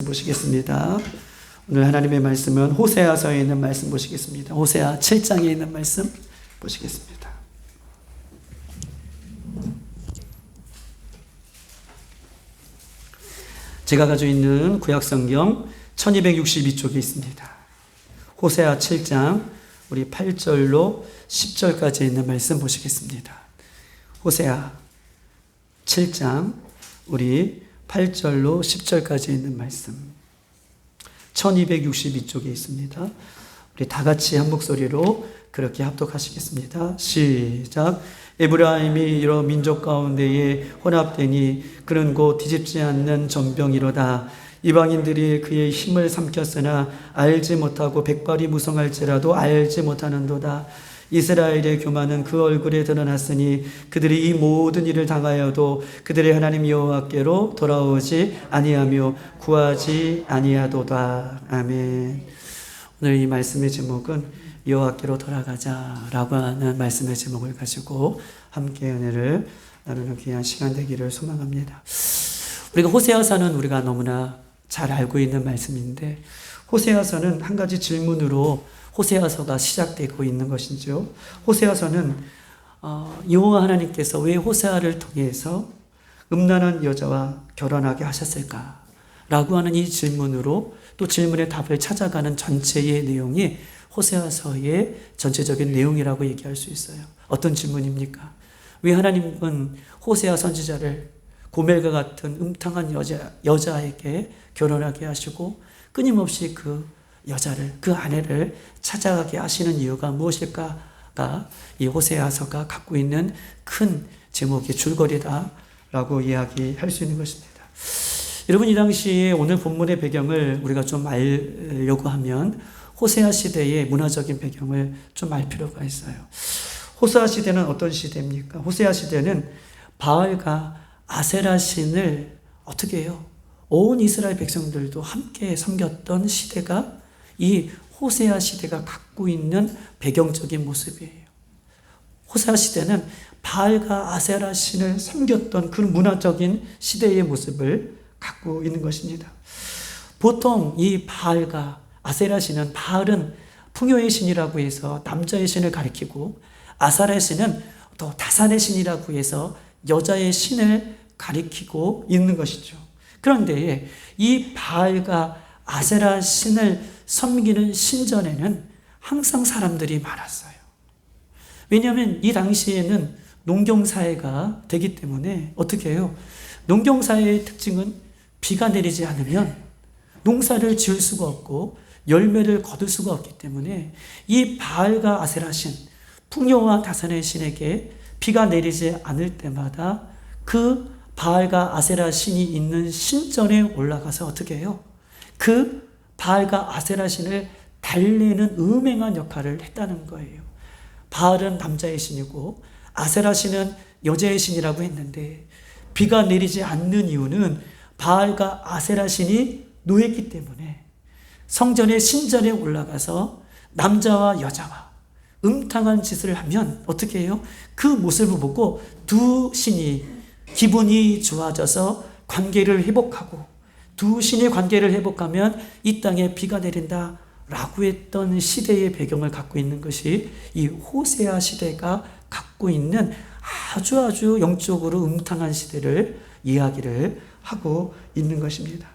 보시겠습니다. 오늘 하나님의 말씀은 호세아서에 있는 말씀 보시겠습니다. 호세아 7장에 있는 말씀 보시겠습니다. 제가 가지고 있는 구약성경 1262쪽에 있습니다. 호세아 7장 우리 8절로 10절까지 있는 말씀 보시겠습니다. 호세아 7장 우리 8절로 10절까지 있는 말씀 1262쪽에 있습니다. 우리 다 같이 한 목소리로 그렇게 합독하시겠습니다. 시작. 에브라임이 여러 민족 가운데에 혼합되니 그는 곧 뒤집지 않는 전병이로다. 이방인들이 그의 힘을 삼켰으나 알지 못하고 백발이 무성할지라도 알지 못하는도다. 이스라엘의 교만은 그 얼굴에 드러났으니 그들이 이 모든 일을 당하여도 그들의 하나님 여호와께로 돌아오지 아니하며 구하지 아니하도다. 아멘. 오늘 이 말씀의 제목은 여호와께로 돌아가자라고 하는 말씀의 제목을 가지고 함께 은혜를 나누는 귀한 시간 되기를 소망합니다. 우리가 호세아서는 우리가 너무나 잘 알고 있는 말씀인데 호세아서는 한 가지 질문으로 호세아서가 시작되고 있는 것이죠. 호세아서는 여호와 하나님께서 왜 호세아를 통해서 음란한 여자와 결혼하게 하셨을까? 라고 하는 이 질문으로 또 질문의 답을 찾아가는 전체의 내용이 호세아서의 전체적인 내용이라고 얘기할 수 있어요. 어떤 질문입니까? 왜 하나님은 호세아 선지자를 고멜과 같은 음탕한 여자에게 결혼하게 하시고 끊임없이 그 여자를, 그 아내를 찾아가게 하시는 이유가 무엇일까가 이 호세아서가 갖고 있는 큰 제목의 줄거리다라고 이야기할 수 있는 것입니다. 여러분, 이 당시에 오늘 본문의 배경을 우리가 좀 알려고 하면 호세아 시대의 문화적인 배경을 좀 알 필요가 있어요. 호세아 시대는 어떤 시대입니까? 호세아 시대는 바알과 아세라 신을 어떻게 해요? 온 이스라엘 백성들도 함께 섬겼던 시대가 이 호세아 시대가 갖고 있는 배경적인 모습이에요. 호세아 시대는 바알과 아세라 신을 섬겼던 그 문화적인 시대의 모습을 갖고 있는 것입니다. 보통 이 바알과 아세라 신은, 바알은 풍요의 신이라고 해서 남자의 신을 가리키고 아세라 신은 또 다산의 신이라고 해서 여자의 신을 가리키고 있는 것이죠. 그런데 이 바알과 아세라 신을 섬기는 신전에는 항상 사람들이 많았어요. 왜냐하면 이 당시에는 농경사회가 되기 때문에 어떻게 해요? 농경사회의 특징은 비가 내리지 않으면 농사를 지을 수가 없고 열매를 거둘 수가 없기 때문에 이 바알과 아세라 신, 풍요와 다산의 신에게 비가 내리지 않을 때마다 그 바알과 아세라 신이 있는 신전에 올라가서 어떻게 해요? 그 바알과 아세라 신을 달래는 음행한 역할을 했다는 거예요. 바알은 남자의 신이고 아세라 신은 여자의 신이라고 했는데 비가 내리지 않는 이유는 바알과 아세라 신이 노했기 때문에 성전의 신전에 올라가서 남자와 여자와 음탕한 짓을 하면 어떻게 해요? 그 모습을 보고 두 신이 기분이 좋아져서 관계를 회복하고 두 신의 관계를 회복하면 이 땅에 비가 내린다 라고 했던 시대의 배경을 갖고 있는 것이 이 호세아 시대가 갖고 있는 아주 영적으로 음탕한 시대를 이야기를 하고 있는 것입니다.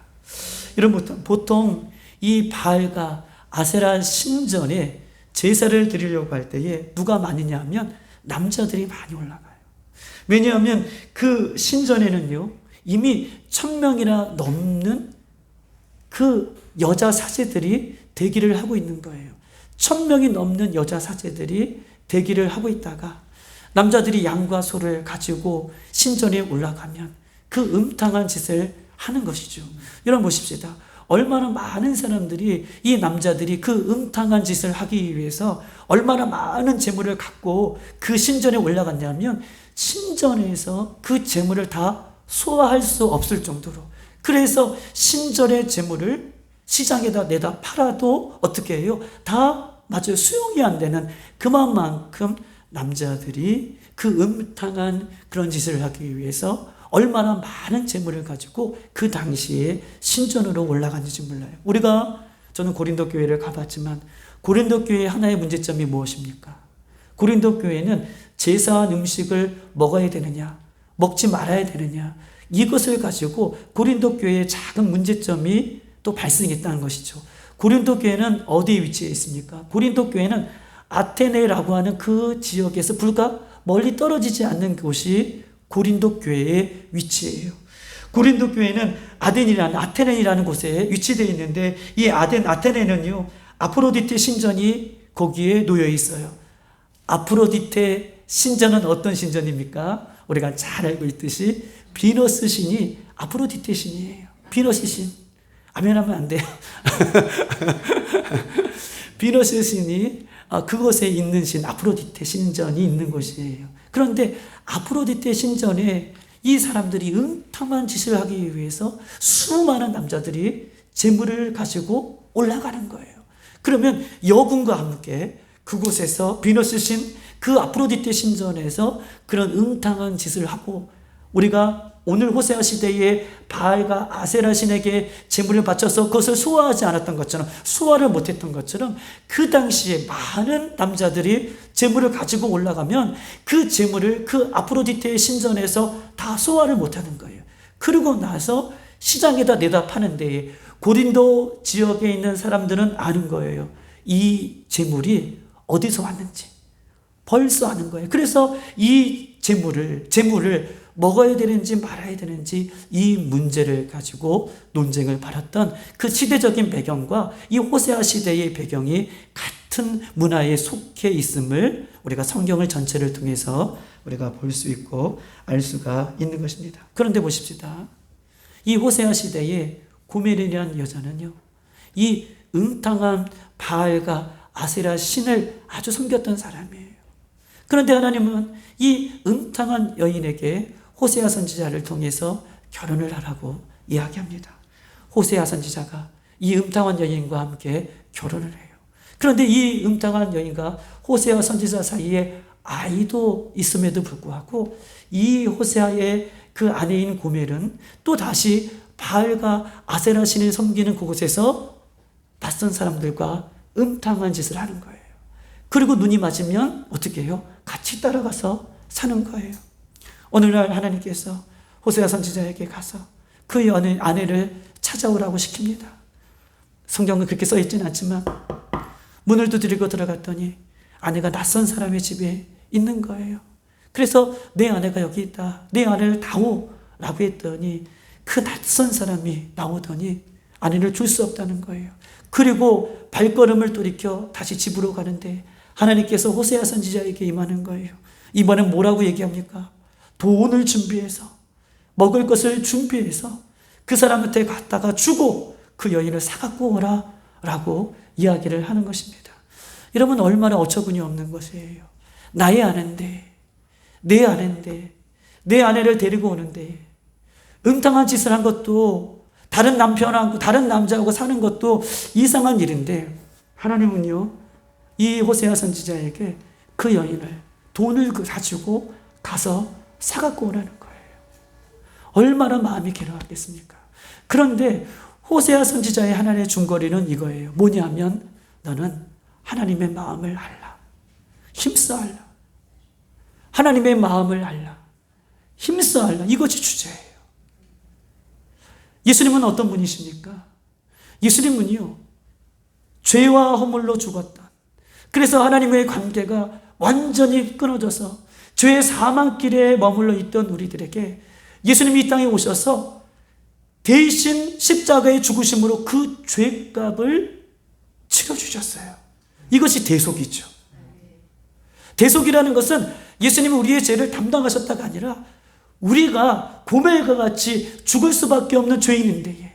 여러분, 보통 이 바알과 아세라 신전에 제사를 드리려고 할 때에 누가 많으냐 하면 남자들이 많이 올라가요. 왜냐하면 그 신전에는요, 이미 1000명이나 넘는 그 여자 사제들이 대기를 하고 있는 거예요. 1000명이 넘는 여자 사제들이 대기를 하고 있다가 남자들이 양과 소를 가지고 신전에 올라가면 그 음탕한 짓을 하는 것이죠. 여러분 보십시다. 얼마나 많은 사람들이, 이 남자들이 그 음탕한 짓을 하기 위해서 얼마나 많은 재물을 갖고 그 신전에 올라갔냐면 신전에서 그 재물을 다 소화할 수 없을 정도로, 그래서 신전의 재물을 시장에다 내다 팔아도 어떻게 해요? 다 맞아요. 수용이 안 되는 그만큼 남자들이 그 음탕한 그런 짓을 하기 위해서 얼마나 많은 재물을 가지고 그 당시에 신전으로 올라갔는지 몰라요. 저는 고린도 교회를 가봤지만 고린도 교회의 하나의 문제점이 무엇입니까? 고린도 교회는 제사한 음식을 먹어야 되느냐, 먹지 말아야 되느냐, 이것을 가지고 고린도 교회의 작은 문제점이 또 발생했다는 것이죠. 고린도 교회는 어디에 위치해 있습니까? 고린도 교회는 아테네라고 하는 그 지역에서 불과 멀리 떨어지지 않는 곳이 고린도 교회의 위치예요. 고린도 교회는 아테네이라는 곳에 위치되어 있는데 이 아테네는요, 아프로디테 신전이 거기에 놓여 있어요. 아프로디테 신전은 어떤 신전입니까? 우리가 잘 알고 있듯이 비너스 신이 아프로디테 신이에요. 비너스 신. 아멘하면 안 돼요. 비너스 신이 그곳에 있는 신, 아프로디테 신전이 있는 곳이에요. 그런데 아프로디테 신전에 이 사람들이 음탕한 짓을 하기 위해서 수많은 남자들이 재물을 가지고 올라가는 거예요. 그러면 여군과 함께 그곳에서 비너스 신, 그 아프로디테 신전에서 그런 음탕한 짓을 하고, 우리가 오늘 호세아 시대에 바알과 아세라 신에게 제물을 바쳐서 그것을 수호하지 않았던 것처럼, 수호를 못했던 것처럼, 그 당시에 많은 남자들이 제물을 가지고 올라가면 그 제물을 그 아프로디테의 신전에서 다 수호를 못하는 거예요. 그러고 나서 시장에다 내다 파는데 고린도 지역에 있는 사람들은 아는 거예요. 이 제물이 어디서 왔는지 벌써 아는 거예요. 그래서 이 제물을 먹어야 되는지 말아야 되는지 이 문제를 가지고 논쟁을 벌였던 그 시대적인 배경과 이 호세아 시대의 배경이 같은 문화에 속해 있음을 우리가 성경을 전체를 통해서 우리가 볼 수 있고 알 수가 있는 것입니다. 그런데 보십시다. 이 호세아 시대에 고멜이라는 여자는요, 이 음탕한 바알과 아세라 신을 아주 섬겼던 사람이에요. 그런데 하나님은 이 음탕한 여인에게 호세아 선지자를 통해서 결혼을 하라고 이야기합니다. 호세아 선지자가 이 음탕한 여인과 함께 결혼을 해요. 그런데 이 음탕한 여인과 호세아 선지자 사이에 아이도 있음에도 불구하고 이 호세아의 그 아내인 고멜은 또 다시 바알과 아세라 신을 섬기는 그곳에서 낯선 사람들과 음탕한 짓을 하는 거예요. 그리고 눈이 맞으면 어떻게 해요? 같이 따라가서 사는 거예요. 어느 날 하나님께서 호세아 선지자에게 가서 그 아내를 찾아오라고 시킵니다. 성경은 그렇게 써 있지는 않지만 문을 두드리고 들어갔더니 아내가 낯선 사람의 집에 있는 거예요. 그래서 내 아내가 여기 있다, 내 아내를 다오라고 했더니 그 낯선 사람이 나오더니 아내를 줄 수 없다는 거예요. 그리고 발걸음을 돌이켜 다시 집으로 가는데 하나님께서 호세아 선지자에게 임하는 거예요. 이번엔 뭐라고 얘기합니까? 돈을 준비해서, 먹을 것을 준비해서 그 사람한테 갔다가 주고 그 여인을 사갖고 오라 라고 이야기를 하는 것입니다. 여러분, 얼마나 어처구니 없는 것이에요. 나의 아내인데, 내 아내인데, 내 아내를 데리고 오는데 음탕한 짓을 한 것도, 다른 남편하고 다른 남자하고 사는 것도 이상한 일인데, 하나님은요, 이 호세아 선지자에게 그 여인을 돈을 가지고 가서 사갖고 오라는 거예요. 얼마나 마음이 괴로웠겠습니까? 그런데 호세아 선지자의 하나님의 중거리는 이거예요. 뭐냐면 너는 하나님의 마음을 알라. 힘써 알라. 하나님의 마음을 알라. 힘써 알라. 이것이 주제예요. 예수님은 어떤 분이십니까? 예수님은요, 죄와 허물로 죽었던, 그래서 하나님의 관계가 완전히 끊어져서 죄의 사망길에 머물러 있던 우리들에게 예수님이 이 땅에 오셔서 대신 십자가의 죽으심으로 그 죄값을 치러주셨어요. 이것이 대속이죠. 대속이라는 것은 예수님이 우리의 죄를 담당하셨다가 아니라 우리가 고멜과 같이 죽을 수밖에 없는 죄인인데,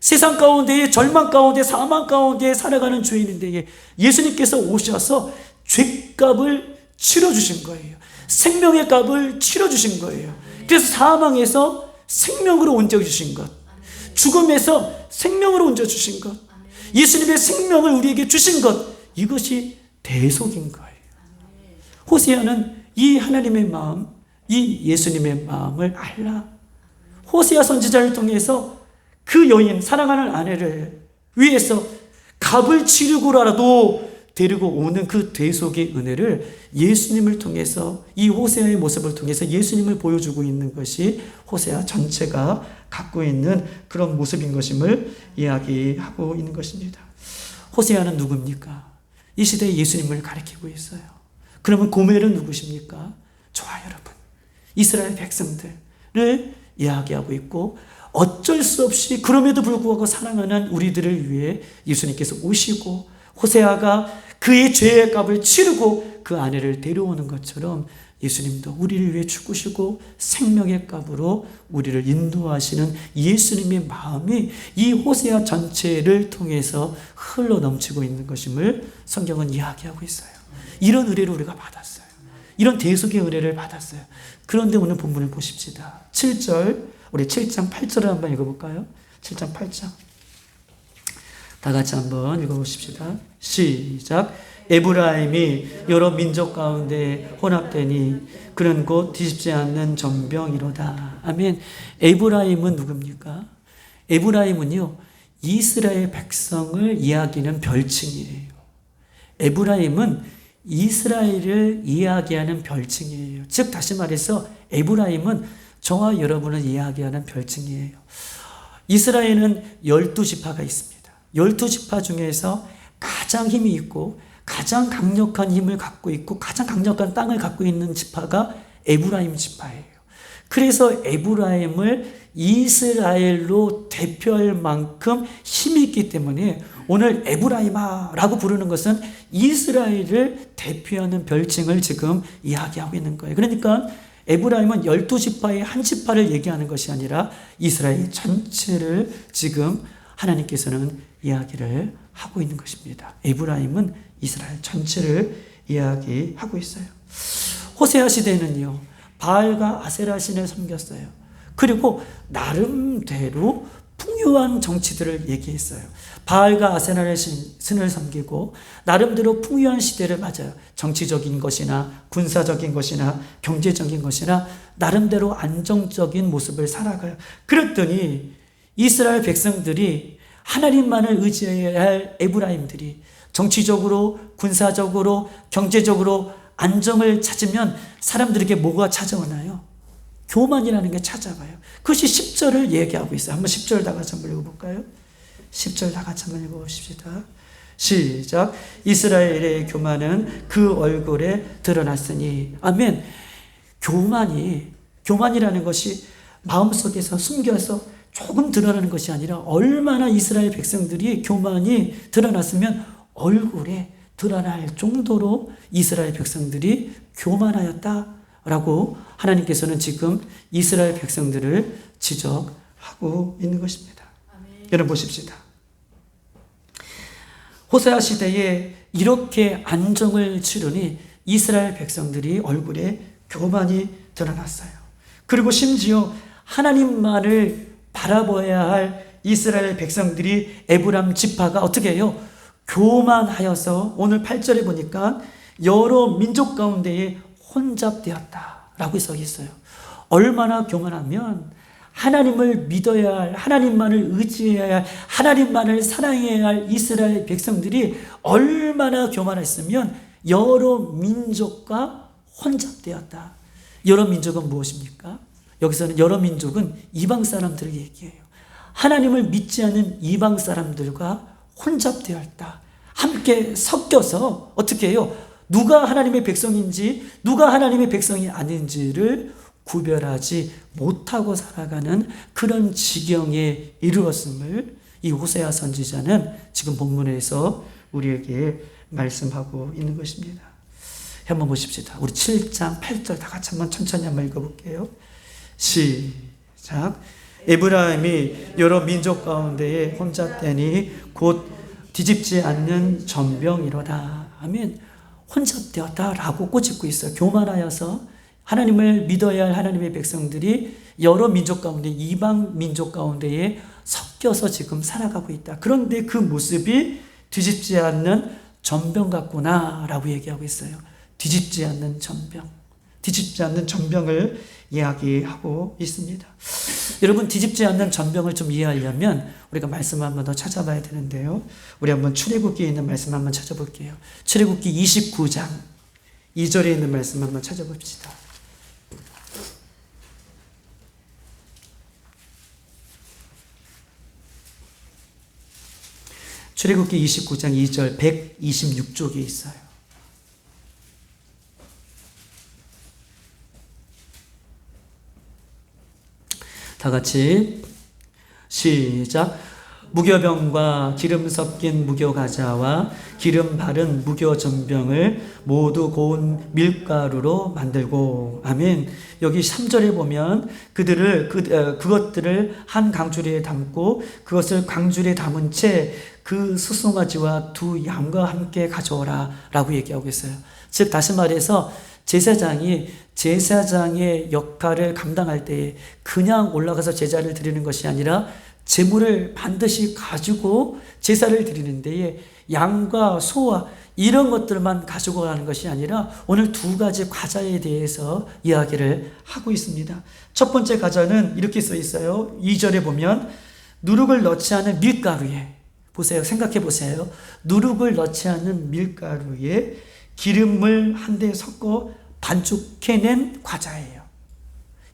세상 가운데에 절망 가운데 사망 가운데 살아가는 죄인인데 예수님께서 오셔서 죄값을 치러주신 거예요. 생명의 값을 치러주신 거예요. 그래서 사망에서 생명으로 옮겨주신 것, 죽음에서 생명으로 옮겨주신 것, 예수님의 생명을 우리에게 주신 것, 이것이 대속인 거예요. 호세아는 이 하나님의 마음, 이 예수님의 마음을 알라 호세아 선지자를 통해서 그 여인, 사랑하는 아내를 위해서 값을 치르고라도 데리고 오는 그 대속의 은혜를 예수님을 통해서, 이 호세아의 모습을 통해서 예수님을 보여주고 있는 것이 호세아 전체가 갖고 있는 그런 모습인 것임을 이야기하고 있는 것입니다. 호세아는 누굽니까? 이 시대에 예수님을 가리키고 있어요. 그러면 고멜은 누구십니까? 좋아요, 여러분. 이스라엘 백성들을 이야기하고 있고, 어쩔 수 없이 그럼에도 불구하고 사랑하는 우리들을 위해 예수님께서 오시고, 호세아가 그의 죄의 값을 치르고 그 아내를 데려오는 것처럼 예수님도 우리를 위해 죽으시고 생명의 값으로 우리를 인도하시는 예수님의 마음이 이 호세아 전체를 통해서 흘러 넘치고 있는 것임을 성경은 이야기하고 있어요. 이런 은혜를 우리가 받았어요. 이런 대속의 은혜를 받았어요. 그런데 오늘 본문을 보십시다. 7절, 우리 7장 8절을 한번 읽어볼까요? 7장 8장. 다 같이 한번 읽어보십시다. 시작. 에브라임이 여러 민족 가운데 혼합되니 그는 곧 뒤집지 않는 전병이로다. 아멘. 에브라임은 누굽니까? 에브라임은요, 이스라엘 백성을 이야기하는 별칭이에요. 에브라임은 이스라엘을 이야기하는 별칭이에요. 즉 다시 말해서 에브라임은 저와 여러분을 이야기하는 별칭이에요. 이스라엘은 12지파가 있습니다. 12지파 중에서 가장 힘이 있고 가장 강력한 힘을 갖고 있고 가장 강력한 땅을 갖고 있는 지파가 에브라임 지파예요. 그래서 에브라임을 이스라엘로 대표할 만큼 힘이 있기 때문에 오늘 에브라임아라고 부르는 것은 이스라엘을 대표하는 별칭을 지금 이야기하고 있는 거예요. 그러니까 에브라임은 12지파의 한 지파를 얘기하는 것이 아니라 이스라엘 전체를 지금 하나님께서는 이야기를 하고 있는 것입니다. 에브라임은 이스라엘 전체를 이야기하고 있어요. 호세아 시대는요, 바알과 아세라 신을 섬겼어요. 그리고 나름대로 풍요한 정치들을 얘기했어요. 바알과 아세라의 신을 섬기고 나름대로 풍요한 시대를 맞아요. 정치적인 것이나 군사적인 것이나 경제적인 것이나 나름대로 안정적인 모습을 살아가요. 그랬더니 이스라엘 백성들이 하나님만을 의지해야 할 에브라임들이 정치적으로, 군사적으로, 경제적으로 안정을 찾으면 사람들에게 뭐가 찾아오나요? 교만이라는 게 찾아와요. 그것이 10절을 얘기하고 있어요. 한번 10절 다 같이 한번 읽어볼까요? 10절 다 같이 한번 읽어봅시다. 시작. 이스라엘의 교만은 그 얼굴에 드러났으니. 아멘. 교만이라는 것이 마음속에서 숨겨서 조금 드러나는 것이 아니라 얼마나 이스라엘 백성들이 교만이 드러났으면 얼굴에 드러날 정도로 이스라엘 백성들이 교만하였다라고 하나님께서는 지금 이스라엘 백성들을 지적하고 있는 것입니다. 아멘. 여러분 보십시다. 호세아 시대에 이렇게 안정을 치르니 이스라엘 백성들이 얼굴에 교만이 드러났어요. 그리고 심지어 하나님만을 바라봐야 할 이스라엘 백성들이 에브람 지파가 어떻게 해요? 교만하여서 오늘 8절에 보니까 여러 민족 가운데에 혼잡되었다라고 써 있어요. 얼마나 교만하면 하나님을 믿어야 할, 하나님만을 의지해야 할, 하나님만을 사랑해야 할 이스라엘 백성들이 얼마나 교만했으면 여러 민족과 혼잡되었다. 여러 민족은 무엇입니까? 여기서는 여러 민족은 이방 사람들을 얘기해요. 하나님을 믿지 않는 이방 사람들과 혼잡되었다. 함께 섞여서 어떻게 해요? 누가 하나님의 백성인지 누가 하나님의 백성이 아닌지를 구별하지 못하고 살아가는 그런 지경에 이르렀음을 이 호세아 선지자는 지금 본문에서 우리에게 말씀하고 있는 것입니다. 한번 보십시다. 우리 7장 8절 다 같이 한번 천천히 한번 읽어볼게요. 시작. 에브라임이 여러 민족 가운데에 혼잡되니 곧 뒤집지 않는 전병이로다. 아멘. 혼잡되었다라고 꼬집고 있어요. 교만하여서 하나님을 믿어야 할 하나님의 백성들이 여러 민족 가운데, 이방 민족 가운데에 섞여서 지금 살아가고 있다. 그런데 그 모습이 뒤집지 않는 전병 같구나라고 얘기하고 있어요. 뒤집지 않는 전병. 뒤집지 않는 전병을 이야기하고 있습니다. 여러분, 뒤집지 않는 전병을 좀 이해하려면 우리가 말씀을 한번 더 찾아봐야 되는데요. 우리 한번 출애굽기에 있는 말씀 한번 찾아볼게요. 출애굽기 29장 2절에 있는 말씀 한번 찾아봅시다. 출애굽기 29장 2절 126쪽에 있어요. 다 같이 시작. 무교병과 기름 섞인 무교과자와 기름 바른 무교전병을 모두 고운 밀가루로 만들고. 아멘. 여기 3절에 보면 그것들을 한 강주리에 담고 그것을 강주리에 담은 채 그 수송아지와 두 양과 함께 가져오라 라고 얘기하고 있어요. 즉 다시 말해서 제사장의 역할을 감당할 때에 그냥 올라가서 제사를 드리는 것이 아니라 제물을 반드시 가지고 제사를 드리는 데에 양과 소와 이런 것들만 가지고 가는 것이 아니라 오늘 두 가지 과자에 대해서 이야기를 하고 있습니다. 첫 번째 과자는 이렇게 써 있어요. 2절에 보면 누룩을 넣지 않은 밀가루에, 보세요. 생각해 보세요. 누룩을 넣지 않은 밀가루에 기름을 한데 섞어 반죽해낸 과자예요.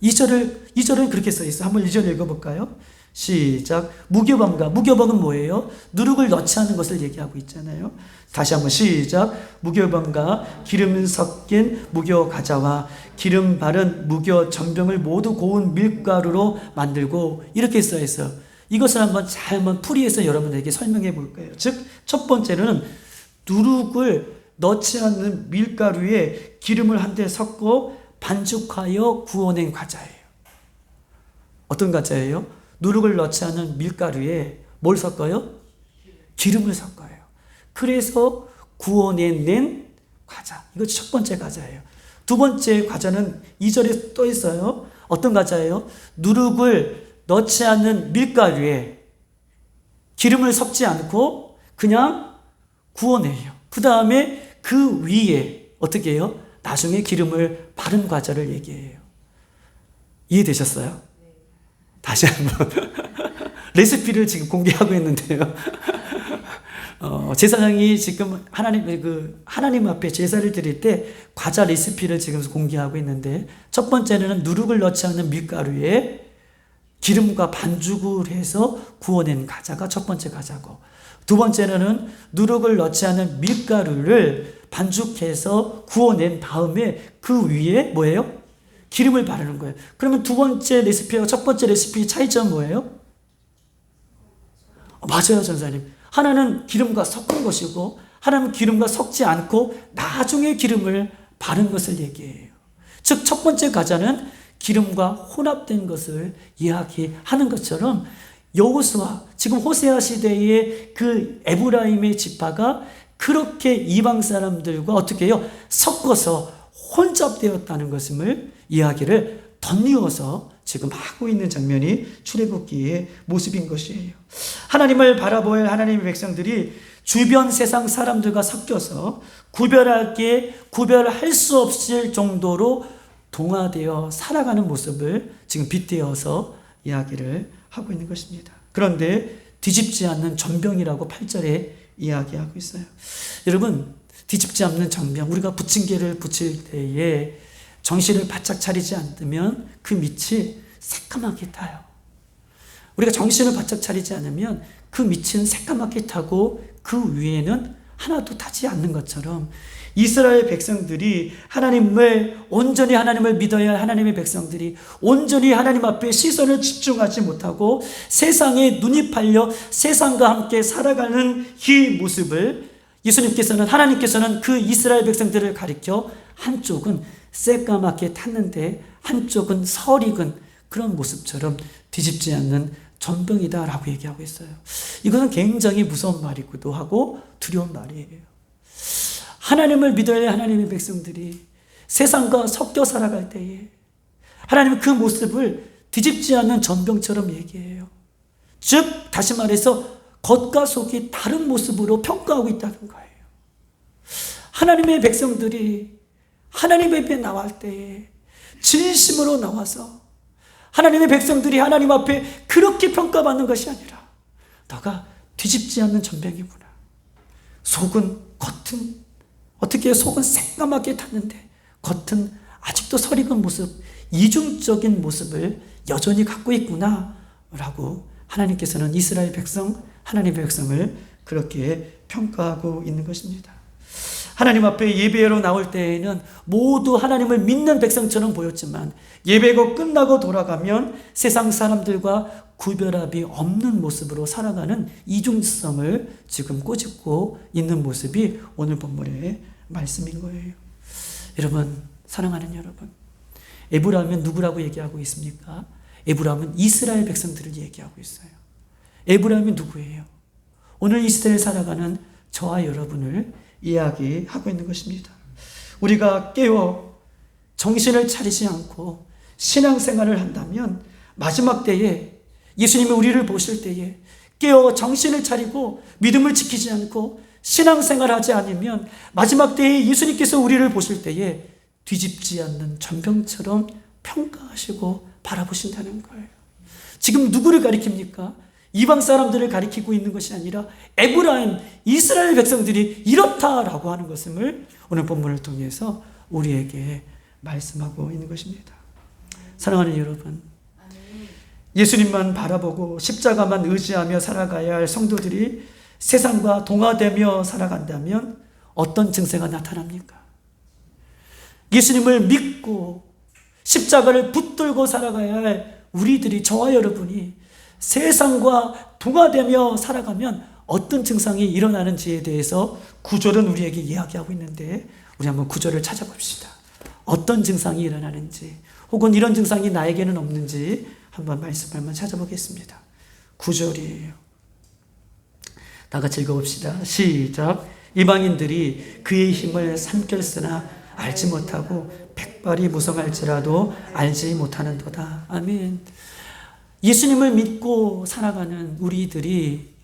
2절은 그렇게 써 있어요. 한번 2절 읽어볼까요? 시작. 무교병은 뭐예요? 누룩을 넣지 않은 것을 얘기하고 있잖아요. 다시 한번 시작. 무교병과 기름 섞인 무교과자와 기름 바른 무교전병을 모두 고운 밀가루로 만들고, 이렇게 써 있어요. 이것을 한번 풀이해서 여러분에게 설명해 볼 거예요. 즉, 첫 번째는 누룩을 넣지 않는 밀가루에 기름을 한데 섞어 반죽하여 구워낸 과자예요. 어떤 과자예요? 누룩을 넣지 않은 밀가루에 뭘 섞어요? 기름을 섞어요. 그래서 구워낸 과자. 이것이 첫 번째 과자예요. 두 번째 과자는 2절에 또 있어요. 어떤 과자예요? 누룩을 넣지 않는 밀가루에 기름을 섞지 않고 그냥 구워내요. 그 다음에 그 위에 어떻게 해요? 나중에 기름을 바른 과자를 얘기해요. 이해되셨어요? 다시 한번 레시피를 지금 공개하고 있는데요. 제사장이 지금 하나님 앞에 제사를 드릴 때 과자 레시피를 지금 공개하고 있는데, 첫 번째는 누룩을 넣지 않는 밀가루에 기름과 반죽을 해서 구워낸 과자가 첫 번째 과자고, 두 번째는 누룩을 넣지 않은 밀가루를 반죽해서 구워낸 다음에 그 위에 뭐예요? 기름을 바르는 거예요. 그러면 두 번째 레시피와 첫 번째 레시피 차이점은 뭐예요? 맞아요, 전사님. 하나는 기름과 섞은 것이고 하나는 기름과 섞지 않고 나중에 기름을 바른 것을 얘기해요. 즉, 첫 번째 과자는 기름과 혼합된 것을 이야기하는 것처럼 여호수아, 지금 호세아 시대의 그 에브라임의 지파가 그렇게 이방 사람들과 어떻게 해요? 섞어서 혼잡되었다는 것을 이야기를 덧이어서 지금 하고 있는 장면이 출애굽기의 모습인 것이에요. 하나님을 바라볼 하나님의 백성들이 주변 세상 사람들과 섞여서 구별할 수 없을 정도로 동화되어 살아가는 모습을 지금 빗대어서 이야기를 하고 있는 것입니다. 그런데 뒤집지 않는 전병이라고 8절에 이야기하고 있어요. 여러분, 뒤집지 않는 전병, 우리가 부침개를 부칠 때에 정신을 바짝 차리지 않으면 그 밑이 새까맣게 타요. 우리가 정신을 바짝 차리지 않으면 그 밑은 새까맣게 타고 그 위에는 하나도 타지 않는 것처럼, 이스라엘 백성들이 온전히 하나님을 믿어야 할 하나님의 백성들이 온전히 하나님 앞에 시선을 집중하지 못하고 세상에 눈이 팔려 세상과 함께 살아가는 이 모습을 하나님께서는 그 이스라엘 백성들을 가리켜 한쪽은 새까맣게 탔는데 한쪽은 설익은 그런 모습처럼 뒤집지 않는 전병이다라고 얘기하고 있어요. 이것은 굉장히 무서운 말이기도 하고 두려운 말이에요. 하나님을 믿어야 할 하나님의 백성들이 세상과 섞여 살아갈 때에 하나님은 그 모습을 뒤집지 않는 전병처럼 얘기해요. 즉, 다시 말해서 겉과 속이 다른 모습으로 평가하고 있다는 거예요. 하나님의 백성들이 하나님 앞에 나올 때에 진심으로 나와서 하나님의 백성들이 하나님 앞에 그렇게 평가받는 것이 아니라 너가 뒤집지 않는 전병이구나. 속은 겉은 어떻게 속은 새까맣게 탔는데 겉은 아직도 설익은 모습, 이중적인 모습을 여전히 갖고 있구나 라고 하나님께서는 이스라엘 백성, 하나님의 백성을 그렇게 평가하고 있는 것입니다. 하나님 앞에 예배로 나올 때에는 모두 하나님을 믿는 백성처럼 보였지만 예배가 끝나고 돌아가면 세상 사람들과 구별함이 없는 모습으로 살아가는 이중성을 지금 꼬집고 있는 모습이 오늘 본문의 말씀인 거예요. 여러분, 사랑하는 여러분, 에브라임은 누구라고 얘기하고 있습니까? 에브라임은 이스라엘 백성들을 얘기하고 있어요. 에브라임이 누구예요? 오늘 이 시대를 살아가는 저와 여러분을 이야기하고 있는 것입니다. 우리가 깨어 정신을 차리지 않고 신앙생활을 한다면 마지막 때에 예수님이 우리를 보실 때에 깨어 정신을 차리고 믿음을 지키지 않고 신앙생활하지 않으면 마지막 때에 예수님께서 우리를 보실 때에 뒤집지 않는 전병처럼 평가하시고 바라보신다는 거예요. 지금 누구를 가리킵니까? 이방 사람들을 가리키고 있는 것이 아니라 에브라임, 이스라엘 백성들이 이렇다라고 하는 것을 오늘 본문을 통해서 우리에게 말씀하고 있는 것입니다. 사랑하는 여러분, 예수님만 바라보고 십자가만 의지하며 살아가야 할 성도들이 세상과 동화되며 살아간다면 어떤 증세가 나타납니까? 예수님을 믿고 십자가를 붙들고 살아가야 할 우리들이, 저와 여러분이 세상과 동화되며 살아가면 어떤 증상이 일어나는지에 대해서 구절은 우리에게 이야기하고 있는데 우리 한번 구절을 찾아봅시다. 어떤 증상이 일어나는지, 혹은 이런 증상이 나에게는 없는지 한번 말씀을 한번 찾아보겠습니다. 9절이에요. 다 같이 읽어봅시다. 시작. 이방인들이 그의 힘을 삼켰으나 알지 못하고 백발이 무성할지라도 알지 못하는도다. 아멘. 예수님을 믿고 살아가는 우리들이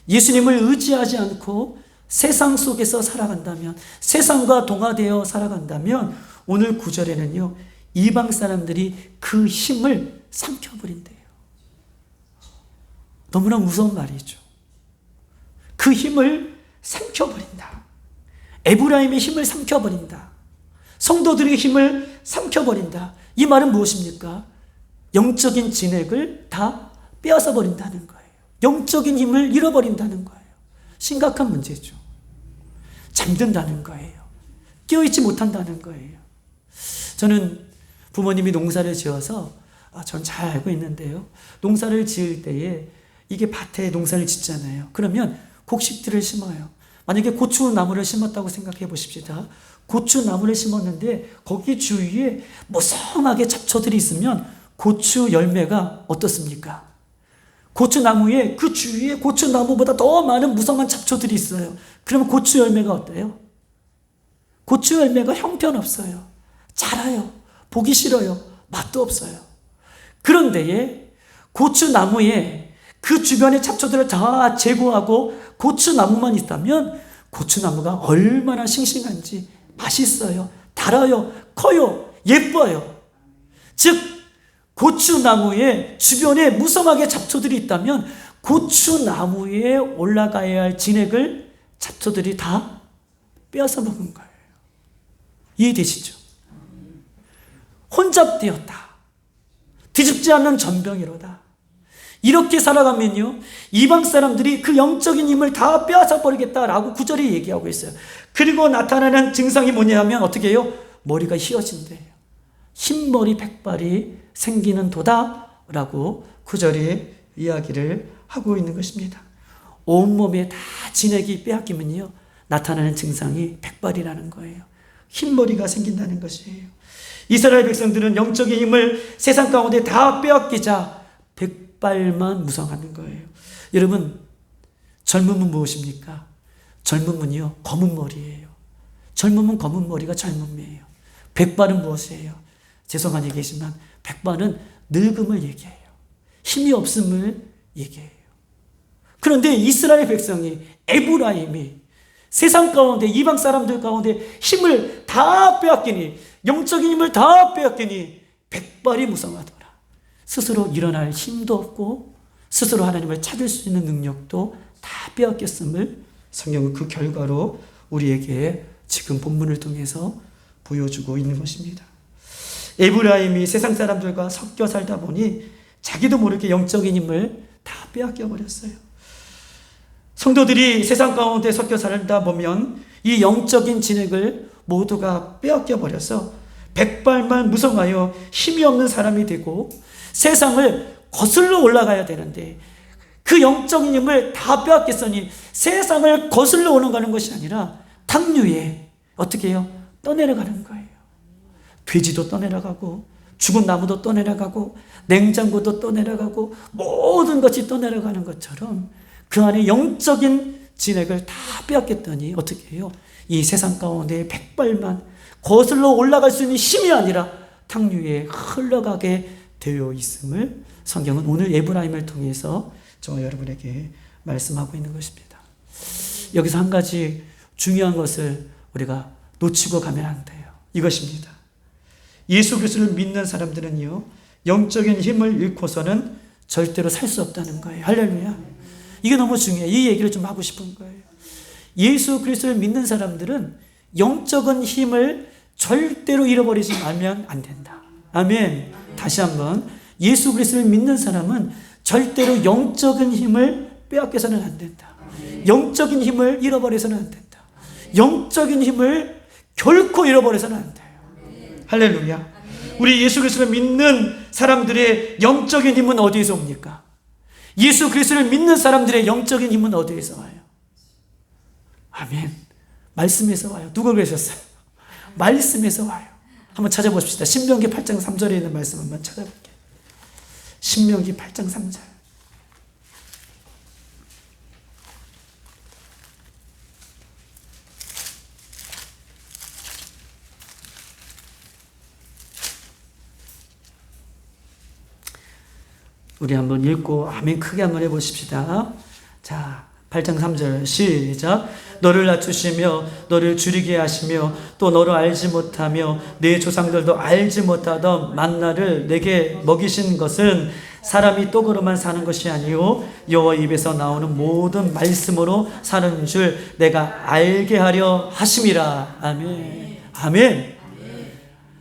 예수님을 의지하지 않고 세상 속에서 살아간다면, 세상과 동화되어 살아간다면 오늘 9절에는요, 이방 사람들이 그 힘을 삼켜버린대요. 너무나 무서운 말이죠. 그 힘을 삼켜버린다. 에브라임의 힘을 삼켜버린다. 성도들의 힘을 삼켜버린다. 이 말은 무엇입니까? 영적인 진액을 다 빼앗아 버린다는 거예요. 영적인 힘을 잃어버린다는 거예요. 심각한 문제죠. 잠든다는 거예요. 깨어있지 못한다는 거예요. 저는 부모님이 농사를 지어서 전 잘 알고 있는데요. 농사를 지을 때에 이게 밭에 농사를 짓잖아요. 그러면 곡식들을 심어요. 만약에 고추나무를 심었다고 생각해 보십시다. 고추나무를 심었는데 거기 주위에 무성하게 잡초들이 있으면 고추 열매가 어떻습니까? 고추나무에 그 주위에 고추나무보다 더 많은 무성한 잡초들이 있어요. 그러면 고추 열매가 어때요? 고추 열매가 형편없어요. 자라요. 보기 싫어요. 맛도 없어요. 그런데 고추나무에 그 주변의 잡초들을 다 제거하고 고추나무만 있다면 고추나무가 얼마나 싱싱한지, 맛있어요. 달아요. 커요. 예뻐요. 즉 고추나무의 주변에 무성하게 잡초들이 있다면 고추나무에 올라가야 할 진액을 잡초들이 다 빼앗아 먹은 거예요. 이해되시죠? 혼잡되었다. 뒤집지 않는 전병이로다. 이렇게 살아가면요, 이방 사람들이 그 영적인 힘을 다 빼앗아 버리겠다라고 구절이 얘기하고 있어요. 그리고 나타나는 증상이 뭐냐면 어떻게 해요? 머리가 휘어진대요. 흰머리 백발이 생기는 도다라고 구절이 이야기를 하고 있는 것입니다. 온몸에 다 진액이 빼앗기면요, 나타나는 증상이 백발이라는 거예요. 흰머리가 생긴다는 것이에요. 이스라엘 백성들은 영적인 힘을 세상 가운데 다 빼앗기자 백발만 무성하는 거예요. 여러분, 젊음은 무엇입니까? 젊음은요, 검은 머리예요. 젊음은 검은 머리가 젊음이에요. 백발은 무엇이에요? 죄송한 얘기지만 백발은 늙음을 얘기해요. 힘이 없음을 얘기해요. 그런데 이스라엘 백성이, 에브라임이 세상 가운데, 이방 사람들 가운데 힘을 다 빼앗기니, 영적인 힘을 다 빼앗기니 백발이 무성하더라. 스스로 일어날 힘도 없고 스스로 하나님을 찾을 수 있는 능력도 다 빼앗겼음을 성경은 그 결과로 우리에게 지금 본문을 통해서 보여주고 있는 것입니다. 에브라임이 세상 사람들과 섞여 살다 보니 자기도 모르게 영적인 힘을 다 빼앗겨 버렸어요. 성도들이 세상 가운데 섞여 살다 보면 이 영적인 진액을 모두가 빼앗겨 버려서 백발만 무성하여 힘이 없는 사람이 되고 세상을 거슬러 올라가야 되는데 그 영적인 힘을 다 빼앗겼으니 세상을 거슬러 올라가는 것이 아니라 탕류에 어떻게 해요? 떠내려가는 거예요. 돼지도 떠내려가고 죽은 나무도 떠내려가고 냉장고도 떠내려가고 모든 것이 떠내려가는 것처럼 그 안에 영적인 진액을 다 빼앗겼더니 어떻게 해요? 이 세상 가운데 백발만 거슬러 올라갈 수 있는 힘이 아니라 탕류에 흘러가게 되어 있음을 성경은 오늘 에브라임을 통해서 저와 여러분에게 말씀하고 있는 것입니다. 여기서 한 가지 중요한 것을 우리가 놓치고 가면 안 돼요. 이것입니다. 예수 그리스도를 믿는 사람들은요, 영적인 힘을 잃고서는 절대로 살 수 없다는 거예요. 할렐루야. 이게 너무 중요해요. 이 얘기를 좀 하고 싶은 거예요. 예수 그리스도를 믿는 사람들은 영적인 힘을 절대로 잃어버리지 말면 안 된다. 아멘. 다시 한번, 예수 그리스도를 믿는 사람은 절대로 영적인 힘을 빼앗겨서는 안 된다. 영적인 힘을 잃어버려서는 안 된다. 영적인 힘을 결코 잃어버려서는 안 돼요. 할렐루야. 우리 예수 그리스도를 믿는 사람들의 영적인 힘은 어디에서 옵니까? 예수 그리스도를 믿는 사람들의 영적인 힘은 어디에서 와요? 아멘. 말씀에서 와요. 누가 그러셨어요? 말씀에서 와요. 한번 찾아보십시다. 신명기 8장 3절에 있는 말씀 한번 찾아볼게요. 신명기 8장 3절. 우리 한번 읽고 아멘 크게 한번 해보십시다. 자, 8장 3절 시작. 너를 낮추시며 너를 줄이게 하시며 또 너를 알지 못하며 내 조상들도 알지 못하던 만나를 내게 먹이신 것은 사람이 떡으로만 사는 것이 아니요 여호와 입에서 나오는 모든 말씀으로 사는 줄 내가 알게 하려 하심이라. 아멘. 아멘.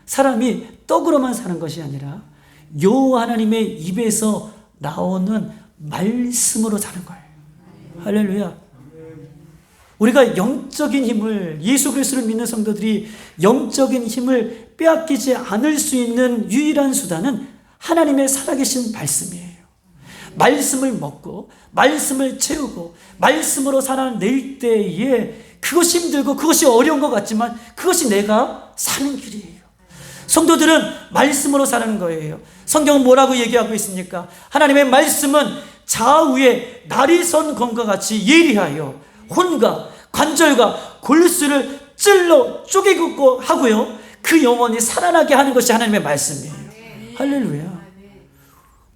사람이 떡으로만 사는 것이 아니라 여호와 하나님의 입에서 나오는 말씀으로 사는 거예요. 할렐루야. 우리가 영적인 힘을, 예수 그리스도를 믿는 성도들이 영적인 힘을 빼앗기지 않을 수 있는 유일한 수단은 하나님의 살아계신 말씀이에요. 말씀을 먹고 말씀을 채우고 말씀으로 살아낼 때에 그것이 힘들고 그것이 어려운 것 같지만 그것이 내가 사는 길이에요. 성도들은 말씀으로 사는 거예요. 성경은 뭐라고 얘기하고 있습니까? 하나님의 말씀은 좌우에 날이 선 검과 같이 예리하여 혼과 관절과 골수를 찔러 쪼개고 하고요, 그 영혼이 살아나게 하는 것이 하나님의 말씀이에요. 할렐루야.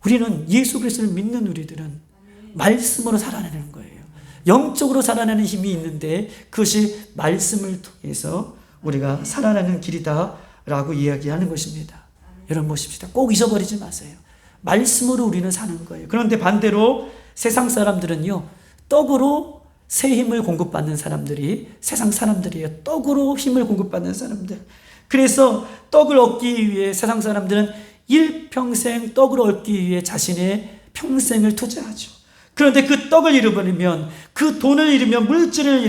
우리는 예수 그리스도를 믿는 우리들은 말씀으로 살아내는 거예요. 영적으로 살아내는 힘이 있는데 그것이 말씀을 통해서 우리가 살아나는 길이다라고 이야기하는 것입니다. 여러분 보십시다. 꼭 잊어버리지 마세요. 말씀으로 우리는 사는 거예요. 그런데 반대로 세상 사람들은요, 떡으로 새 힘을 공급받는 사람들이 세상 사람들이에요. 떡으로 힘을 공급받는 사람들. 그래서 떡을 얻기 위해 세상 사람들은 일평생 떡을 얻기 위해 자신의 평생을 투자하죠. 그런데 그 떡을 잃어버리면, 그 돈을 잃으면, 물질을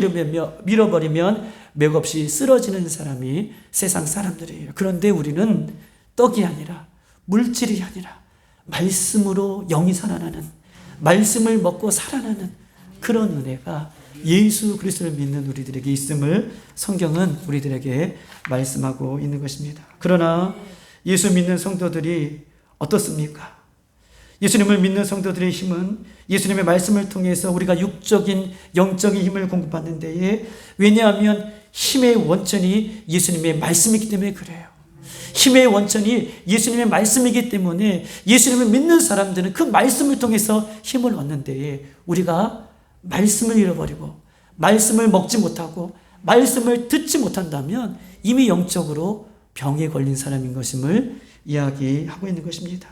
잃어버리면 맥없이 쓰러지는 사람이 세상 사람들이에요. 그런데 우리는 떡이 아니라, 물질이 아니라 말씀으로 영이 살아나는, 말씀을 먹고 살아나는 그런 은혜가 예수 그리스도를 믿는 우리들에게 있음을 성경은 우리들에게 말씀하고 있는 것입니다. 그러나 예수 믿는 성도들이 어떻습니까? 예수님을 믿는 성도들의 힘은 예수님의 말씀을 통해서 우리가 육적인 영적인 힘을 공급받는 데에, 왜냐하면 힘의 원천이 예수님의 말씀이기 때문에 그래요. 힘의 원천이 예수님의 말씀이기 때문에 예수님을 믿는 사람들은 그 말씀을 통해서 힘을 얻는 데에 우리가 말씀을 잃어버리고 말씀을 먹지 못하고 말씀을 듣지 못한다면 이미 영적으로 병에 걸린 사람인 것임을 이야기하고 있는 것입니다.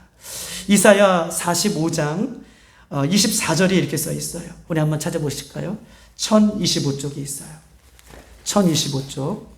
이사야 45장 24절에 이렇게 써 있어요. 우리 한번 찾아보실까요? 1025쪽에 있어요. 1025쪽.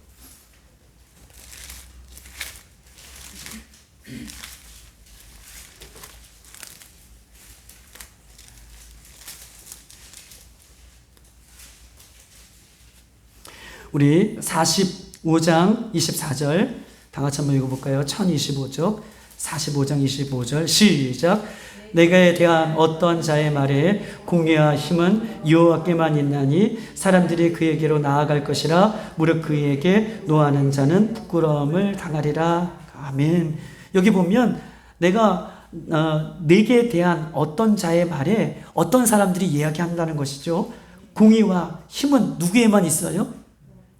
우리 45장 24절 다 같이 한번 읽어볼까요? 1025쪽 45장 25절 시작. 내게 대한 어떤 자의 말에 공의와 힘은 여호와께만 있나니 사람들이 그에게로 나아갈 것이라 무릇 그에게 노하는 자는 부끄러움을 당하리라. 아멘. 여기 보면 내게 대한 어떤 자의 말에 어떤 사람들이 이야기한다는 것이죠. 공의와 힘은 누구에만 있어요?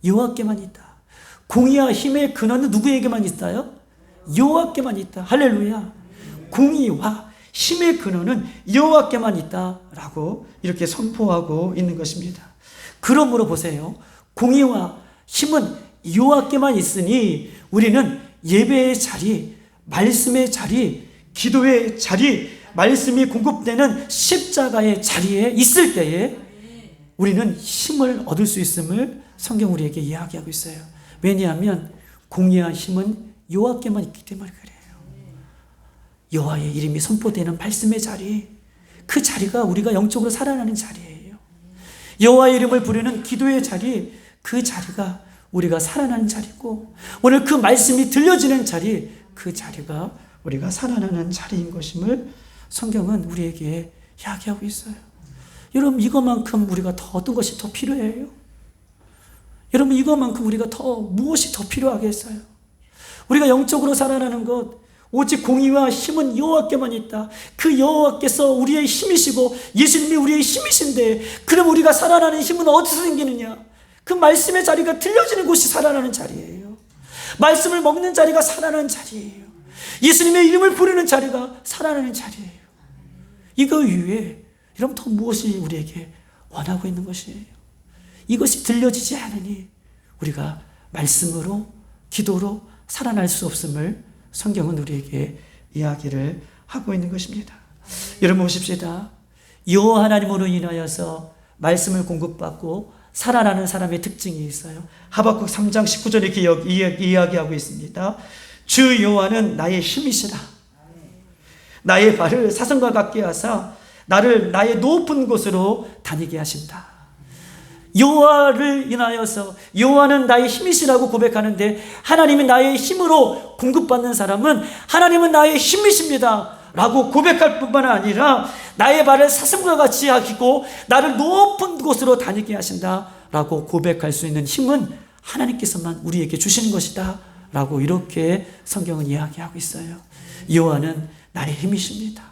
여호와께만 있다. 공의와 힘의 근원은 누구에게만 있어요? 여호와께만 있다. 할렐루야. 공의와 힘의 근원은 여호와께만 있다라고 이렇게 선포하고 있는 것입니다. 그러므로 보세요. 공의와 힘은 여호와께만 있으니 우리는 예배의 자리, 말씀의 자리, 기도의 자리, 말씀이 공급되는 십자가의 자리에 있을 때에 우리는 힘을 얻을 수 있음을 성경 우리에게 이야기하고 있어요. 왜냐하면 공의와 힘은 여호와께만 있기 때문에 그래요. 여호와의 이름이 선포되는 말씀의 자리, 그 자리가 우리가 영적으로 살아나는 자리예요. 여호와의 이름을 부르는 기도의 자리, 그 자리가 우리가 살아나는 자리고 오늘 그 말씀이 들려지는 자리, 그 자리가 우리가 살아나는 자리인 것임을 성경은 우리에게 이야기하고 있어요. 여러분 이것만큼 우리가 더 어떤 것이 더 필요해요? 여러분 이것만큼 우리가 더 무엇이 더 필요하겠어요? 우리가 영적으로 살아나는 것 오직 공의와 힘은 여호와께만 있다. 그 여호와께서 우리의 힘이시고 예수님이 우리의 힘이신데 그럼 우리가 살아나는 힘은 어디서 생기느냐? 그 말씀의 자리가 들려지는 곳이 살아나는 자리예요. 말씀을 먹는 자리가 살아나는 자리예요. 예수님의 이름을 부르는 자리가 살아나는 자리예요. 이거 이외에 여러분 더 무엇이 우리에게 원하고 있는 것이에요? 이것이 들려지지 않으니 우리가 말씀으로 기도로 살아날 수 없음을 성경은 우리에게 이야기를 하고 있는 것입니다. 여러분 보십시다. 여호와 하나님으로 인하여서 말씀을 공급받고 살아나는 사람의 특징이 있어요. 하박국 3장 19절에 이렇게 이야기하고 있습니다. 주 여호와는 나의 힘이시라. 나의 발을 사슴과 같게 하사 나를 나의 높은 곳으로 다니게 하신다. 여호와를 인하여서 여호와는 나의 힘이시라고 고백하는데 하나님이 나의 힘으로 공급받는 사람은 하나님은 나의 힘이십니다 라고 고백할 뿐만 아니라 나의 발을 사슴과 같이 하시고 나를 높은 곳으로 다니게 하신다 라고 고백할 수 있는 힘은 하나님께서만 우리에게 주시는 것이다 라고 이렇게 성경은 이야기하고 있어요. 여호와는 나의 힘이십니다.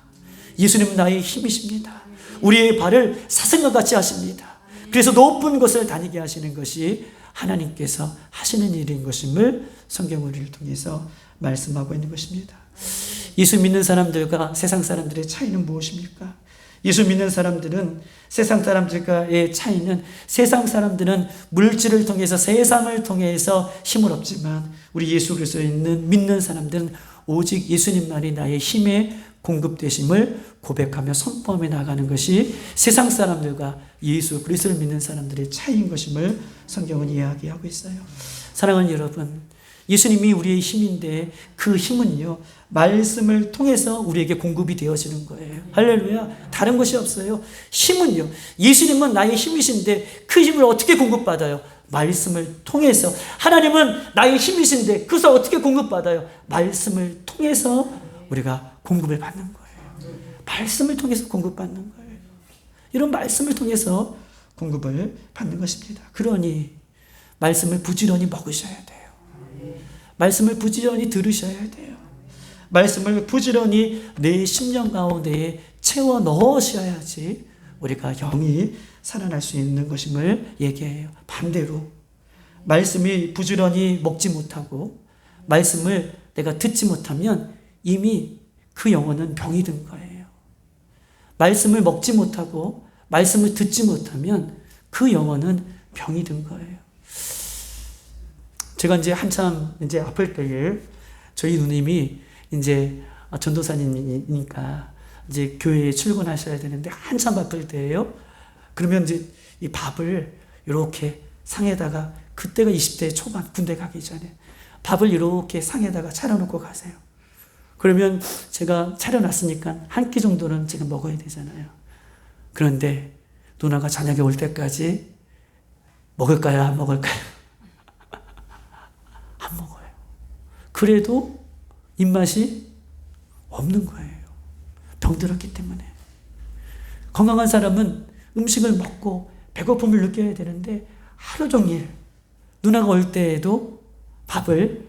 예수님은 나의 힘이십니다. 우리의 발을 사슴과 같이 하십니다. 그래서 높은 곳을 다니게 하시는 것이 하나님께서 하시는 일인 것임을 성경 우리를 통해서 말씀하고 있는 것입니다. 예수 믿는 사람들과 세상 사람들의 차이는 무엇입니까? 예수 믿는 사람들은 세상 사람들과의 차이는 세상 사람들은 물질을 통해서 세상을 통해서 힘을 얻지만 우리 예수 그리스도에 믿는 사람들은 오직 예수님만이 나의 힘의 공급되심을 고백하며 선포하며 나가는 것이 세상 사람들과 예수 그리스도를 믿는 사람들의 차이인 것임을 성경은 이야기하고 있어요. 사랑하는 여러분, 예수님이 우리의 힘인데 그 힘은요 말씀을 통해서 우리에게 공급이 되어지는 거예요. 할렐루야. 다른 것이 없어요. 힘은요, 예수님은 나의 힘이신데 그 힘을 어떻게 공급받아요? 말씀을 통해서. 하나님은 나의 힘이신데 그것을 어떻게 공급받아요? 말씀을 통해서 우리가 공급을 받는 거예요. 말씀을 통해서 공급받는 거예요. 이런 말씀을 통해서 공급을 받는 것입니다. 그러니 말씀을 부지런히 먹으셔야 돼요. 말씀을 부지런히 들으셔야 돼요. 말씀을 부지런히 내 심령 가운데에 채워 넣으셔야지 우리가 영이 살아날 수 있는 것임을 얘기해요. 반대로 말씀이 부지런히 먹지 못하고 말씀을 내가 듣지 못하면 이미 그 영혼은 병이 든 거예요. 말씀을 먹지 못하고 말씀을 듣지 못하면 그 영혼은 병이 든 거예요. 제가 이제 한참 이제 아플 때에 저희 누님이 이제 전도사님이니까 이제 교회에 출근하셔야 되는데 한참 아플 때예요. 그러면 이제 이 밥을 이렇게 상에다가, 그때가 20대 초반, 군대 가기 전에 밥을 이렇게 상에다가 차려놓고 가세요. 그러면 제가 차려놨으니까 한 끼 정도는 제가 먹어야 되잖아요. 그런데 누나가 저녁에 올 때까지 먹을까요? 안 먹을까요? 안 먹어요. 그래도 입맛이 없는 거예요. 병들었기 때문에. 건강한 사람은 음식을 먹고 배고픔을 느껴야 되는데 하루 종일 누나가 올 때에도 밥을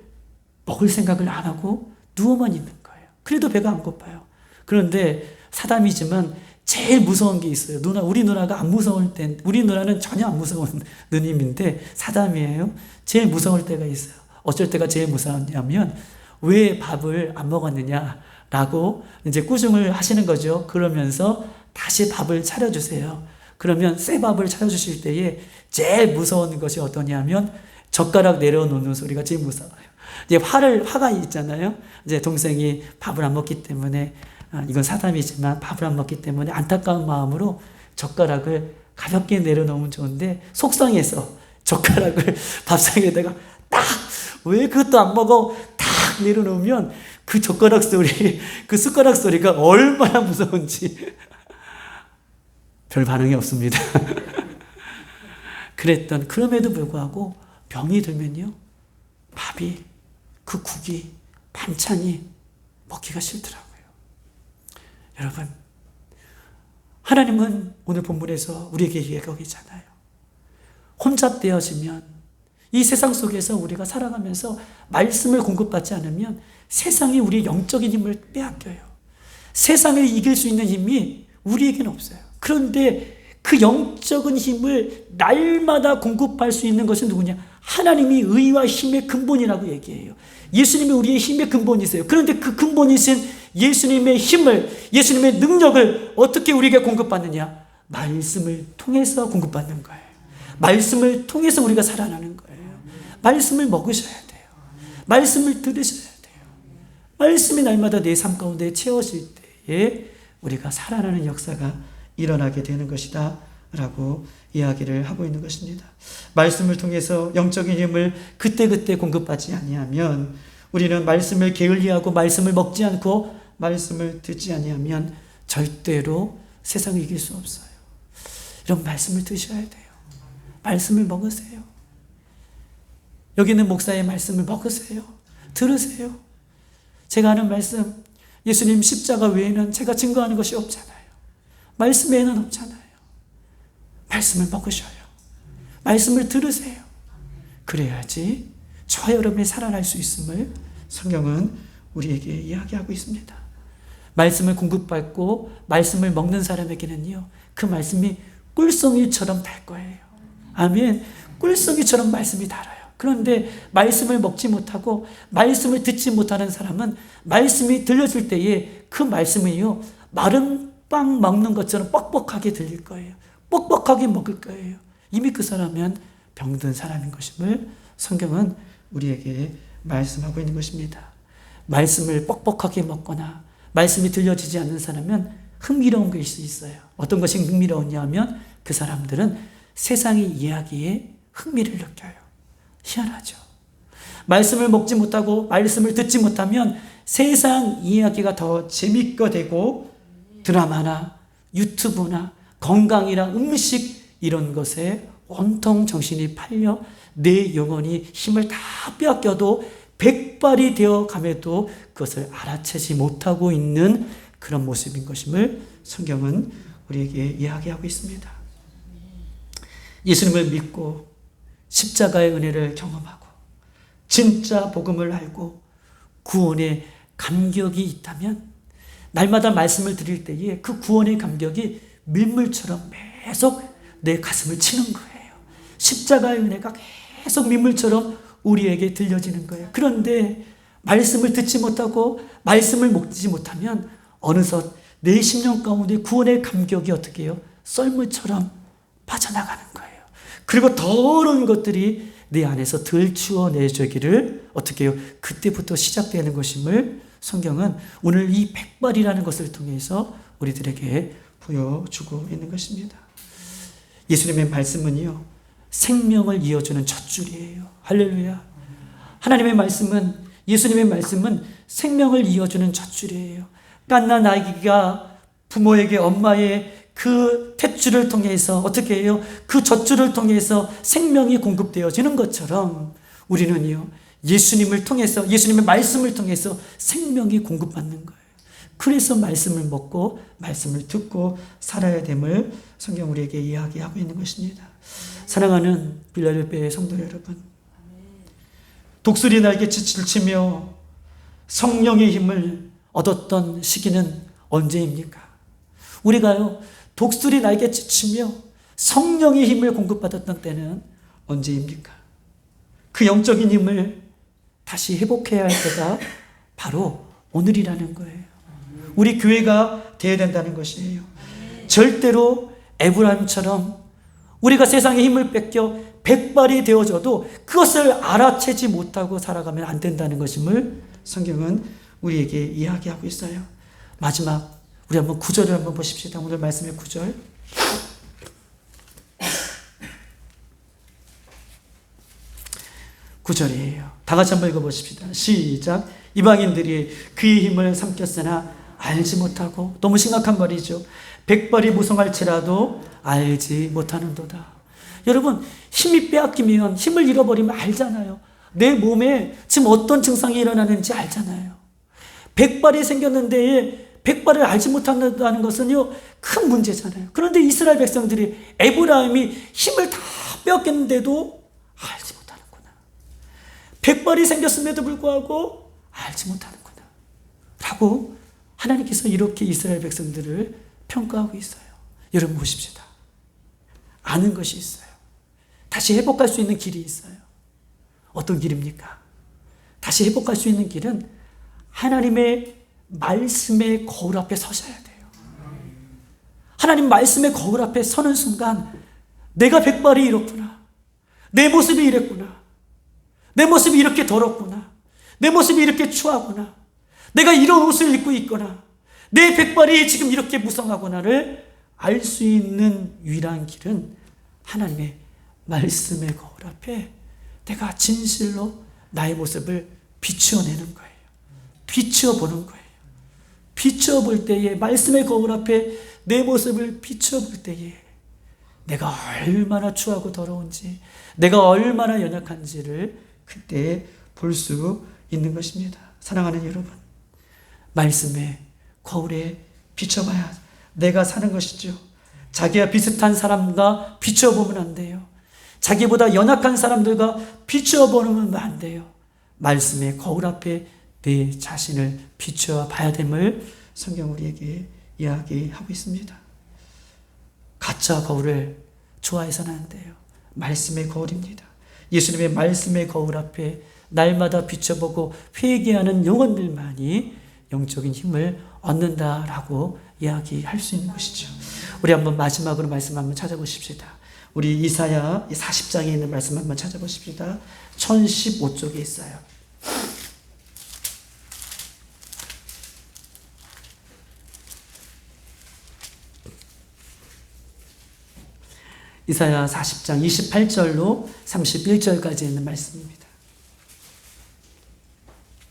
먹을 생각을 안 하고 누워만 있는 거예요. 그래도 배가 안 고파요. 그런데 사담이지만 제일 무서운 게 있어요. 우리 누나가 안 무서울 땐, 우리 누나는 전혀 안 무서운 누님인데 사담이에요. 제일 무서울 때가 있어요. 어쩔 때가 제일 무서웠냐면, 왜 밥을 안 먹었느냐라고 이제 꾸중을 하시는 거죠. 그러면서 다시 밥을 차려주세요. 그러면 새 밥을 차려주실 때에 제일 무서운 것이 어떠냐면, 젓가락 내려놓는 소리가 제일 무서워요. 이제 화가 있잖아요. 이제 동생이 밥을 안 먹기 때문에, 이건 사담이지만 밥을 안 먹기 때문에 안타까운 마음으로 젓가락을 가볍게 내려놓으면 좋은데, 속상해서 젓가락을 밥상에다가 딱, 왜 그것도 안 먹어? 딱 내려놓으면 그 젓가락 소리, 그 숟가락 소리가 얼마나 무서운지 별 반응이 없습니다. 그럼에도 불구하고 병이 들면요, 밥이, 그 국이, 반찬이 먹기가 싫더라고요. 여러분, 하나님은 오늘 본문에서 우리에게 얘기하잖아요. 혼잡되어지면, 이 세상 속에서 우리가 살아가면서 말씀을 공급받지 않으면 세상이 우리의 영적인 힘을 빼앗겨요. 세상을 이길 수 있는 힘이 우리에게는 없어요. 그런데 그 영적인 힘을 날마다 공급할 수 있는 것은 누구냐? 하나님이 의와 힘의 근본이라고 얘기해요. 예수님이 우리의 힘의 근본이세요. 그런데 그 근본이신 예수님의 힘을, 예수님의 능력을 어떻게 우리에게 공급받느냐? 말씀을 통해서 공급받는 거예요. 말씀을 통해서 우리가 살아나는 거예요. 말씀을 먹으셔야 돼요. 말씀을 들으셔야 돼요. 말씀이 날마다 내 삶 가운데 채워질 때에 우리가 살아나는 역사가 일어나게 되는 것이다 라고 이야기를 하고 있는 것입니다. 말씀을 통해서 영적인 힘을 그때그때 공급받지 아니하면, 우리는 말씀을 게을리하고 말씀을 먹지 않고 말씀을 듣지 아니하면 절대로 세상을 이길 수 없어요. 이런 말씀을 드셔야 돼요. 말씀을 먹으세요. 여기 있는 목사의 말씀을 먹으세요. 들으세요. 제가 하는 말씀, 예수님 십자가 외에는 제가 증거하는 것이 없잖아요. 말씀 외에는 없잖아요. 말씀을 먹으셔요. 말씀을 들으세요. 그래야지 저와 여러분이 살아날 수 있음을 성경은 우리에게 이야기하고 있습니다. 말씀을 공급받고 말씀을 먹는 사람에게는요, 그 말씀이 꿀송이처럼 달 거예요. 아멘. 꿀송이처럼 말씀이 달아요. 그런데 말씀을 먹지 못하고 말씀을 듣지 못하는 사람은 말씀이 들려줄 때에 그 말씀이요, 마른 빵 먹는 것처럼 뻑뻑하게 들릴 거예요. 뻑뻑하게 먹을 거예요. 이미 그 사람은 병든 사람인 것임을 성경은 우리에게 말씀하고 있는 것입니다. 말씀을 뻑뻑하게 먹거나 말씀이 들려지지 않는 사람은 흥미로운 것이 있어요. 어떤 것이 흥미로웠냐면 그 사람들은 세상의 이야기에 흥미를 느껴요. 희한하죠. 말씀을 먹지 못하고 말씀을 듣지 못하면 세상 이야기가 더 재밌게 되고 드라마나 유튜브나 건강이나 음식 이런 것에 온통 정신이 팔려 내 영혼이 힘을 다 빼앗겨도 백발이 되어 감에도 그것을 알아채지 못하고 있는 그런 모습인 것임을 성경은 우리에게 이야기하고 있습니다. 예수님을 믿고 십자가의 은혜를 경험하고 진짜 복음을 알고 구원의 감격이 있다면 날마다 말씀을 드릴 때에 그 구원의 감격이 밀물처럼 계속 내 가슴을 치는 거예요. 십자가의 은혜가 계속 밀물처럼 우리에게 들려지는 거예요. 그런데 말씀을 듣지 못하고 말씀을 먹지 못하면 어느덧 내 심령 가운데 구원의 감격이 어떻게 해요? 썰물처럼 빠져나가는 거예요. 그리고 더러운 것들이 내 안에서 들추어내주기를 어떻게 해요? 그때부터 시작되는 것임을 성경은 오늘 이 백발이라는 것을 통해서 우리들에게 보여주고 있는 것입니다. 예수님의 말씀은요, 생명을 이어주는 젖줄이에요. 할렐루야. 하나님의 말씀은, 예수님의 말씀은 생명을 이어주는 젖줄이에요. 갓난 아기가 부모에게, 엄마의 그 탯줄을 통해서 어떻게 해요? 그 젖줄을 통해서 생명이 공급되어지는 것처럼 우리는요, 예수님을 통해서, 예수님의 말씀을 통해서 생명이 공급받는 거예요. 그래서 말씀을 먹고 말씀을 듣고 살아야 됨을 성경 우리에게 이야기하고 있는 것입니다. 사랑하는 빌라델피아의 성도 여러분, 독수리 날개짓을 치며 성령의 힘을 얻었던 시기는 언제입니까? 우리가요, 독수리 날개짓이며 성령의 힘을 공급받았던 때는 언제입니까? 그 영적인 힘을 다시 회복해야 할 때가 바로 오늘이라는 거예요. 우리 교회가 되어야 된다는 것이에요. 절대로 에브라임처럼 우리가 세상의 힘을 뺏겨 백발이 되어져도 그것을 알아채지 못하고 살아가면 안 된다는 것임을 성경은 우리에게 이야기하고 있어요. 마지막 우리 한번 9절을 한번 보십시다. 오늘 말씀의 9절. 9절이에요. 다 같이 한번 읽어보십시다. 시작. 이방인들이 그의 힘을 삼켰으나 알지 못하고, 너무 심각한 말이죠. 백발이 무성할지라도 알지 못하는도다. 여러분, 힘이 빼앗기면, 힘을 잃어버리면 알잖아요. 내 몸에 지금 어떤 증상이 일어나는지 알잖아요. 백발이 생겼는데 백발을 알지 못한다는 것은요, 큰 문제잖아요. 그런데 이스라엘 백성들이 에브라임이 힘을 다 빼앗겼는데도 알지 못하는구나. 백발이 생겼음에도 불구하고 알지 못하는구나. 라고 하나님께서 이렇게 이스라엘 백성들을 평가하고 있어요. 여러분 보십시다. 아는 것이 있어요. 다시 회복할 수 있는 길이 있어요. 어떤 길입니까? 다시 회복할 수 있는 길은 하나님의 말씀의 거울 앞에 서셔야 돼요. 하나님 말씀의 거울 앞에 서는 순간 내가 백발이 이렇구나. 내 모습이 이랬구나. 내 모습이 이렇게 더럽구나. 내 모습이 이렇게 추하구나. 내가 이런 옷을 입고 있거나 내 백발이 지금 이렇게 무성하구나를 알 수 있는 유일한 길은 하나님의 말씀의 거울 앞에 내가 진실로 나의 모습을 비추어내는 거예요. 비추어보는 거예요. 비추어볼 때에, 말씀의 거울 앞에 내 모습을 비추어볼 때에 내가 얼마나 추하고 더러운지, 내가 얼마나 연약한지를 그때 볼 수 있는 것입니다. 사랑하는 여러분, 말씀의 거울에 비춰봐야 내가 사는 것이죠. 자기와 비슷한 사람과 비춰보면 안 돼요. 자기보다 연약한 사람들과 비춰보면 안 돼요. 말씀의 거울 앞에 내 자신을 비춰봐야 됨을 성경 우리에게 이야기하고 있습니다. 가짜 거울을 좋아해서는 안 돼요. 말씀의 거울입니다. 예수님의 말씀의 거울 앞에 날마다 비춰보고 회개하는 영혼들만이 영적인 힘을 얻는다라고 이야기할 수 있는 것이죠. 우리 한번 마지막으로 말씀 한번 찾아보십시다. 우리 이사야 40장에 있는 말씀 한번 찾아보십시다. 1015쪽에 있어요. 이사야 40장 28절로 31절까지 있는 말씀입니다.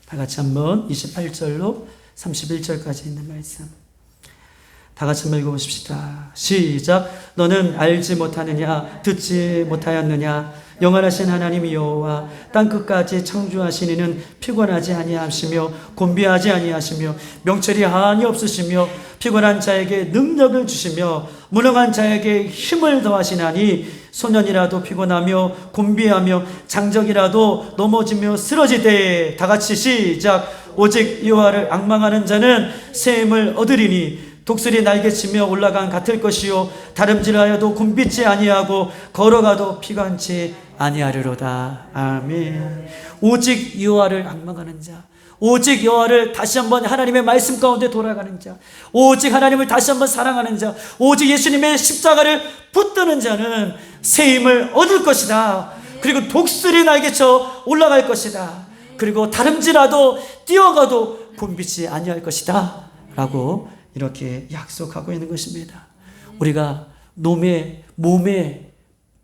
다 같이 한번 28절로 31절까지 있는 말씀. 다 같이 한번 읽어보십시다. 시작. 너는 알지 못하느냐, 듣지 못하였느냐. 영원하신 하나님 여호와 땅끝까지 창조하신 이는 피곤하지 아니하시며 곤비하지 아니하시며 명철이 한이 없으시며 피곤한 자에게 능력을 주시며 무능한 자에게 힘을 더하시나니 소년이라도 피곤하며 곤비하며 장적이라도 넘어지며 쓰러지되. 다 같이 시작. 오직 여호와를 앙망하는 자는 새 힘을 얻으리니 독수리 날개치며 올라간 같을 것이요 다름질하여도 곤비지 아니하고 걸어가도 피곤치 아니하리로다. 아멘. 오직 여호와를 앙망하는 자, 오직 여호와를 다시 한번 하나님의 말씀 가운데 돌아가는 자, 오직 하나님을 다시 한번 사랑하는 자, 오직 예수님의 십자가를 붙드는 자는 새 힘을 얻을 것이다. 그리고 독수리 날개쳐 올라갈 것이다. 그리고 다름질라도 뛰어가도 곤비지 아니할 것이다 라고 이렇게 약속하고 있는 것입니다. 우리가 몸의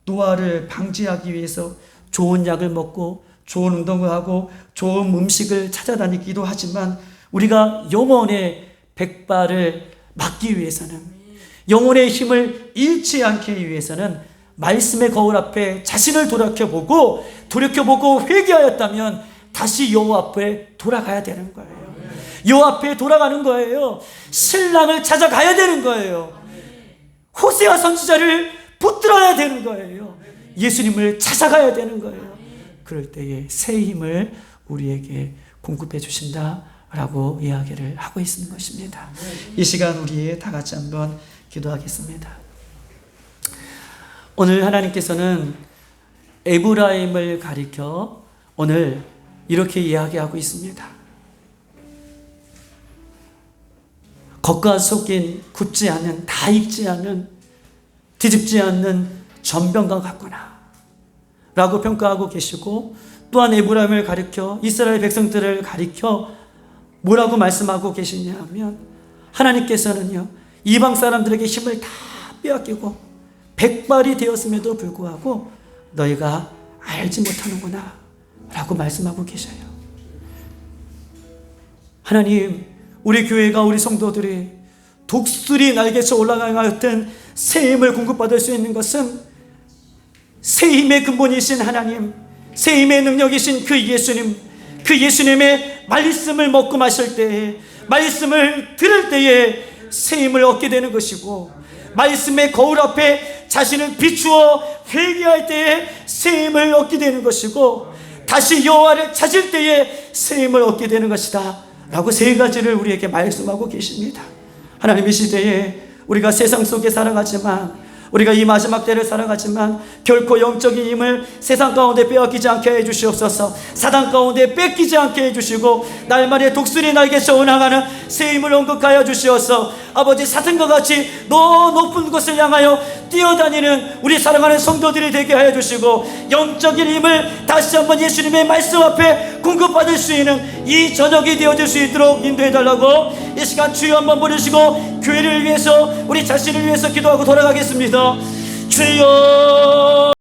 노화를 방지하기 위해서 좋은 약을 먹고 좋은 운동을 하고 좋은 음식을 찾아다니기도 하지만, 우리가 영혼의 백발을 막기 위해서는, 영혼의 힘을 잃지 않기 위해서는 말씀의 거울 앞에 자신을 돌이켜보고 회개하였다면 다시 여호와 앞에 돌아가야 되는 거예요. 여호와 앞에 돌아가는 거예요. 신랑을 찾아가야 되는 거예요. 호세아 선지자를 붙들어야 되는 거예요. 예수님을 찾아가야 되는 거예요. 그럴 때에 새 힘을 우리에게 공급해 주신다라고 이야기를 하고 있는 것입니다. 이 시간 우리 다 같이 한번 기도하겠습니다. 오늘 하나님께서는 에브라임을 가리켜 오늘 이렇게 이야기하고 있습니다. 겉과 속인 굳지 않은, 다 익지 않은, 뒤집지 않는 전병과 같구나 라고 평가하고 계시고, 또한 에브라임을 가리켜 이스라엘 백성들을 가리켜 뭐라고 말씀하고 계시냐 하면, 하나님께서는요 이방 사람들에게 힘을 다 빼앗기고 백발이 되었음에도 불구하고 너희가 알지 못하는구나 라고 말씀하고 계셔요. 하나님, 우리 교회가, 우리 성도들이 독수리 날개쳐 올라가였던 새 힘을 공급받을 수 있는 것은 새 힘의 근본이신 하나님, 새 힘의 능력이신 그 예수님, 그 예수님의 말씀을 먹고 마실 때에, 말씀을 들을 때에 새 힘을 얻게 되는 것이고, 말씀의 거울 앞에 자신을 비추어 회개할 때에 새 힘을 얻게 되는 것이고, 다시 여호와를 찾을 때에 새 힘을 얻게 되는 것이다 라고 세 가지를 우리에게 말씀하고 계십니다. 하나님, 이 시대에 우리가 세상 속에 살아가지만, 우리가 이 마지막 때를 살아가지만 결코 영적인 힘을 세상 가운데 빼앗기지 않게 해주시옵소서. 사단 가운데 뺏기지 않게 해주시고, 날마다 독수리 날개쳐 올라가는 새 힘을 언급하여 주시옵소서. 아버지, 사탄과 같이 더 높은 곳을 향하여 뛰어다니는 우리 사랑하는 성도들이 되게 하여 주시고, 영적인 힘을 다시 한번 예수님의 말씀 앞에 공급받을 수 있는 이 저녁이 되어줄 수 있도록 인도해 달라고 이 시간 주여 한번 부르시고 교회를 위해서, 우리 자신을 위해서 기도하고 돌아가겠습니다. 주여.